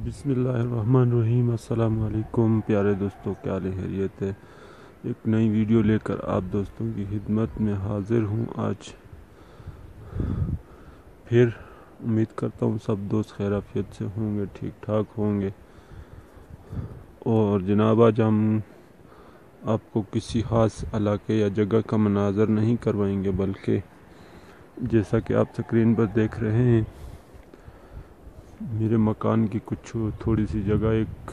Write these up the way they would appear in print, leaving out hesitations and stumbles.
بسم اللہ الرحمن الرحیم۔ السلام علیکم پیارے دوستوں، کیا خیریت ہے؟ ایک نئی ویڈیو لے کر آپ دوستوں کی خدمت میں حاضر ہوں آج پھر۔ امید کرتا ہوں سب دوست خیر عافیت سے ہوں گے، ٹھیک ٹھاک ہوں گے۔ اور جناب آج ہم آپ کو کسی خاص علاقے یا جگہ کا مناظر نہیں کروائیں گے، بلکہ جیسا کہ آپ سکرین پر دیکھ رہے ہیں میرے مکان کی کچھ تھوڑی سی جگہ ایک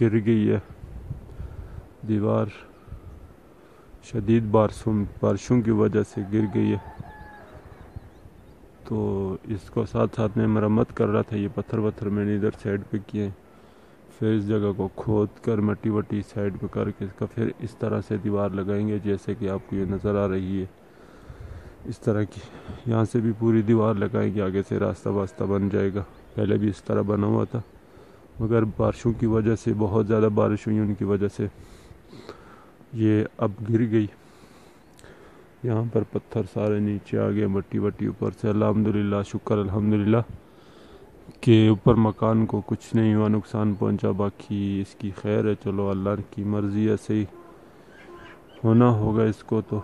گر گئی ہے، دیوار شدید بارشوں کی وجہ سے گر گئی ہے، تو اس کو ساتھ ساتھ میں مرمت کر رہا تھا۔ یہ پتھر میں نے ادھر سائڈ پہ کیے ہیں، پھر اس جگہ کو کھود کر مٹی وٹی سائڈ پہ کر کے اس کا پھر اس طرح سے دیوار لگائیں گے جیسے کہ آپ کو یہ نظر آ رہی ہے اس طرح کی۔ یہاں سے بھی پوری دیوار لگائیں گے، آگے سے راستہ واسطہ بن جائے گا۔ پہلے بھی اس طرح بنا ہوا تھا، مگر بارشوں کی وجہ سے، بہت زیادہ بارش ہوئی ان کی وجہ سے یہ اب گر گئی۔ یہاں پر پتھر سارے نیچے آ گئے، مٹی وٹی اوپر سے، الحمدللہ، شکر الحمدللہ کہ اوپر مکان کو کچھ نہیں ہوا، نقصان پہنچا۔ باقی اس کی خیر ہے، چلو اللہ کی مرضی ہے، صحیح ہونا ہوگا اس کو تو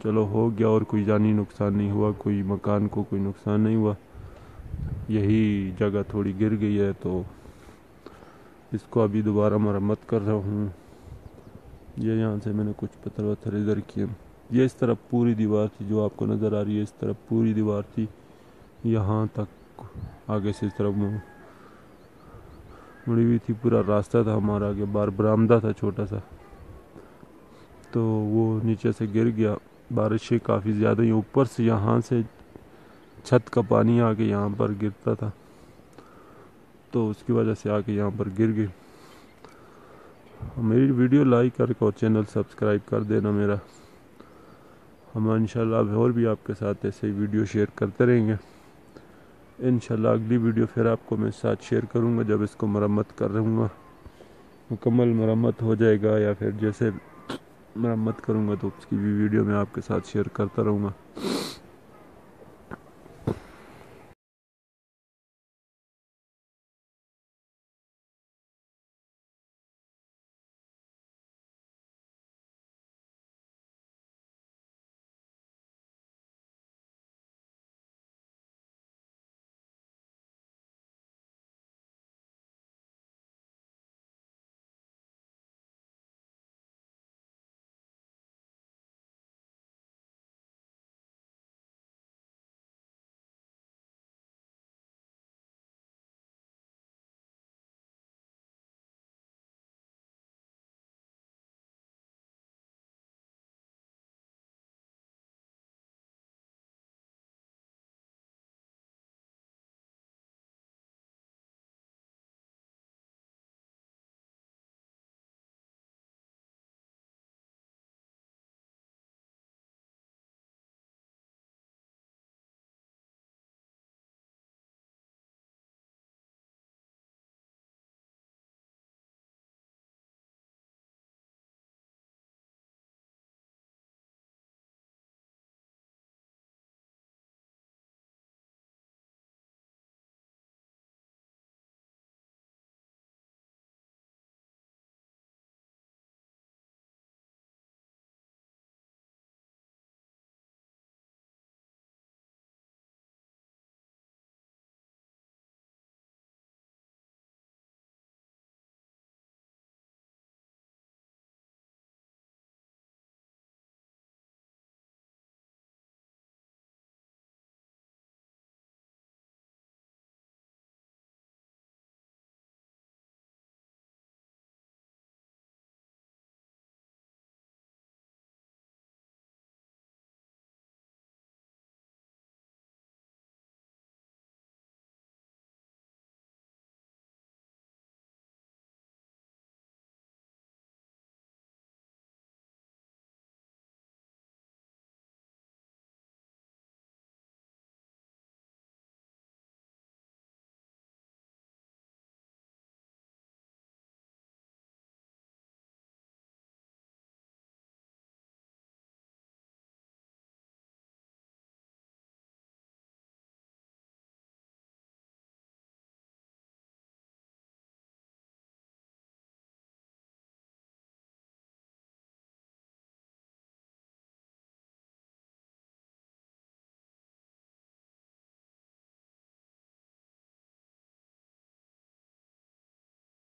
چلو ہو گیا، اور کوئی جانی نقصان نہیں ہوا، کوئی مکان کو کوئی نقصان نہیں ہوا۔ یہی جگہ تھوڑی گر گئی ہے تو اس کو ابھی دوبارہ مرمت کر رہا ہوں۔ یہ یہاں سے میں نے کچھ پتھر ادھر کیے، یہ اس طرف پوری دیوار تھی جو آپ کو نظر آ رہی ہے، اس طرف پوری دیوار تھی، یہاں تک آگے سے اس طرف مڑی ہوئی تھی، پورا راستہ تھا ہمارا، آگے باہر برآمدہ تھا چھوٹا سا، تو وہ نیچے سے گر گیا۔ بارشیں کافی زیادہ ہوئی، اوپر سے یہاں سے چھت کا پانی آ کے یہاں پر گرتا تھا، تو اس کی وجہ سے آ کے یہاں پر گر گئی۔ میری ویڈیو لائک کر کے اور چینل سبسکرائب کر دینا میرا۔ ہم انشاءاللہ اور بھی آپ کے ساتھ ایسے ہی ویڈیو شیئر کرتے رہیں گے۔ انشاءاللہ اگلی ویڈیو پھر آپ کو میں ساتھ شیئر کروں گا جب اس کو مرمت کر رہوں گا، مکمل مرمت ہو جائے گا، یا پھر جیسے مرمت کروں گا تو اس کی بھی ویڈیو میں آپ کے ساتھ شیئر کرتا رہوں گا۔